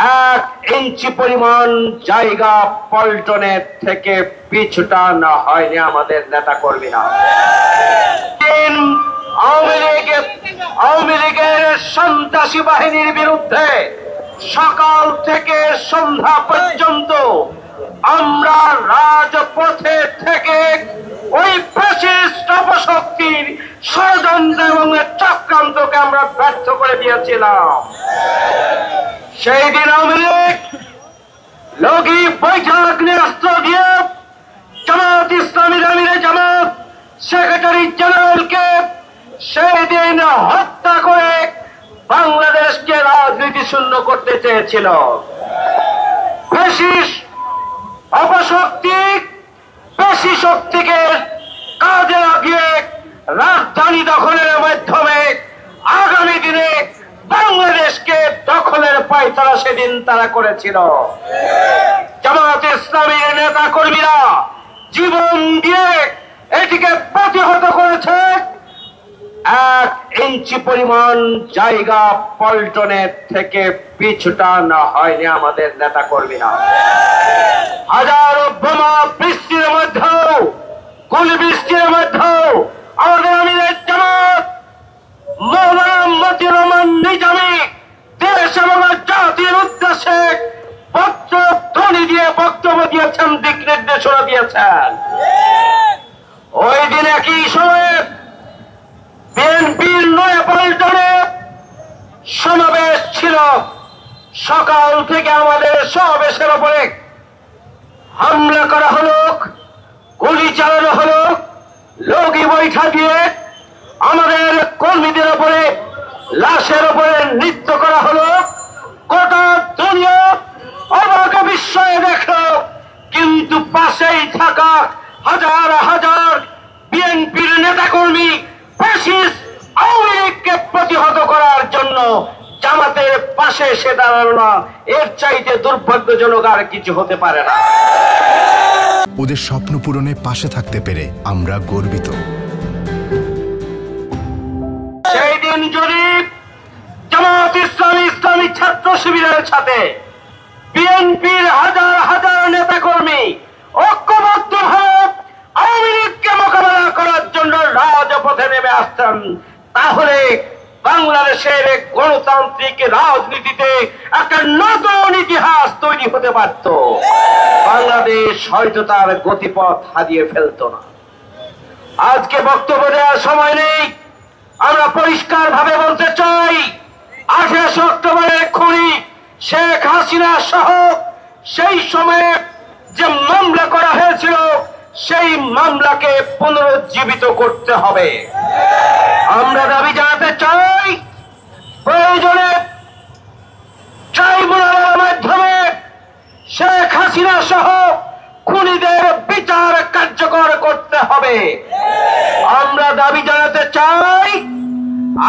এক ইঞ্চি পরিমাণ জায়গা পল্টনের থেকে পিছুটানো হয়নি আমাদের নেতা কর্মীরা। আওয়ামী লীগের সন্ত্রাসী বাহিনীর বিরুদ্ধে সকাল থেকে সন্ধ্যা পর্যন্ত আমরা রাজপথে থেকে ওই ফ্যাসিস্ট অপশক্তির ষড়যন্ত্র এবং চক্রান্তকে আমরা ব্যর্থ করে দিয়েছিলাম। সেই দিন আওয়ামী লীগ লগি বৈঠাগ্নেয়াস্ত্র দিয়ে জামাত ইসলামীর আমিরে জামাত সেক্রেটারি জেনারেলকে সেই দিন হত্যা করে বাংলাদেশকে রাজনীতি শূন্য করতে চেয়েছিল। ফ্যাসিস্ট অপশক্তি পেশি শক্তিকে কাজে লাগিয়ে রাজধানী দখলের মাধ্যমে আগামী দিনে বাংলাদেশকে দখলের পায়তারা সেদিন তারা করেছিল। জামাত ইসলামীর নেতা কর্মীরা জীবন দিয়ে এটিকে প্রতিহত করেছে। এক ইঞ্চি পরিমাণ জায়গা পল্টনের থেকে পিছুটানো হয়নি আমাদের নেতা কর্মীরা। হাজারো বোমা বৃষ্টির মধ্যেও, গুলি বৃষ্টির মধ্যেও আমাদের আমিরের জামাত মৌলানা মতিউর রহমান নিজামী দেশ এবং জাতির উদ্দেশ্যে ধ্বনি দিয়ে বক্তব্য দিয়েছেন, দিক নির্দেশনা দিয়েছেন। ওই দিন একই সময়ে বিএনপির নয়াপল্টনে সমাবেশ ছিল। সকাল থেকে আমাদের সমাবেশের উপরে হামলা করা হলো, গুলি চালানো হলো, লগি বৈঠা দিয়ে আমাদের কর্মীদের উপরে লাশের উপরে নৃত্য করা হলো। গোটা দুনিয়া অবাক বিস্ময়ে দেখলো, কিন্তু পাশেই থাকা হাজার হাজার বিএনপির নেতাকর্মী ফ্যাসিস্ট আওয়ামী লীগকে প্রতিহত করার জন্য জামাতের পাশে এসে দাঁড়ালো না। এর চাইতে দুর্ভাগ্যজনক আর কিছু হতে পারে না। ওদের স্বপ্ন পূরণে পাশে থাকতে পেরে আমরা গর্বিত। সেই দিন যদি জামাত ইসলামী ছাত্র শিবিরের সাথে বিএনপির হাজার হাজার নেতাকর্মী ঐক্যবদ্ধ হয়ে আওয়ামী লীগকে মোকাবেলা করার জন্য রাজপথে নেমে আসতেন, তাহলে বাংলাদেশের গণতান্ত্রিক রাজনীতিতে একটা নতুন ইতিহাস তৈরি হতে পারত। বাংলাদেশ হয়তো তার গতিপথ হারিয়ে ফেলত না। আজকে বক্তব্য দেওয়ার সময় নেই। আমরা পরিষ্কার ভাবে বলতে চাই, 28 অক্টোবরের খুনি শেখ হাসিনা সহ সেই সময়ে যে মামলা করা হয়েছিল, সেই মামলাকে পুনরুজ্জীবিত করতে হবে। আমরা দাবি জানাতে চাই, প্রয়োজনে ট্রাইব্যুনালের মাধ্যমে শেখ হাসিনা সহ খুনিদের বিচার কার্যকর করতে হবে। আমরা দাবি জানাতে চাই,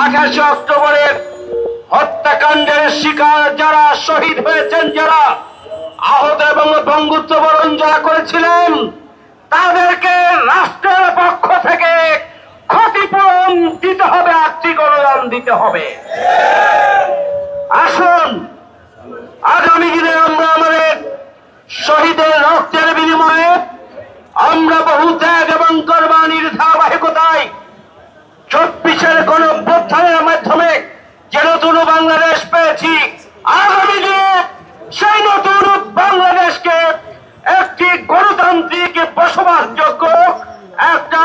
28 অক্টোবরের হত্যাকাণ্ডের শিকার যারা, শহীদ হয়েছেন যারা, আহত এবং বঙ্গুত্ব বরণ যারা করেছিলেন, তাদেরকে রাষ্ট্রের পক্ষ থেকে ক্ষতিপূরণ দিতে হবে, আর্থিক অনুদান দিতে হবে। আসুন আগামী দিনে আমরা আমাদের শহীদের রক্তের বিনিময়ে আমরা বহু ত্যাগ এবং কোরবানির ধারাবাহিকতায় 24-এর গণঅভ্যুত্থানের মাধ্যমে যে নতুন বাংলাদেশ পেয়েছি, আগামী দিনে সেই নতুন বাংলাদেশকে একটি গণতান্ত্রিক বসবাসযোগ্য, একটা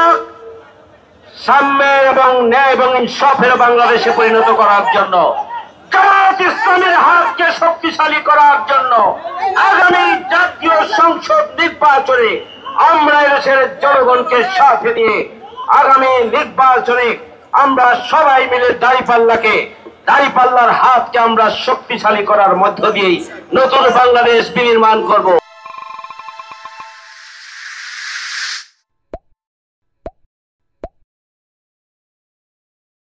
সাম্যের এবং ন্যায় এবং ইনসাফের বাংলাদেশে পরিণত করার জন্য, জামাত ইসলামের হাতকে শক্তিশালী করার জন্য আগামী জাতীয় সংসদ নির্বাচনে আমরা দেশের জনগণকে সাথে নিয়ে আগামী নির্বাচনে আমরা সবাই মিলে দাঁড়িপাল্লার হাতকে আমরা শক্তিশালী করার মধ্য দিয়েই নতুন বাংলাদেশ বিনির্মাণ করব।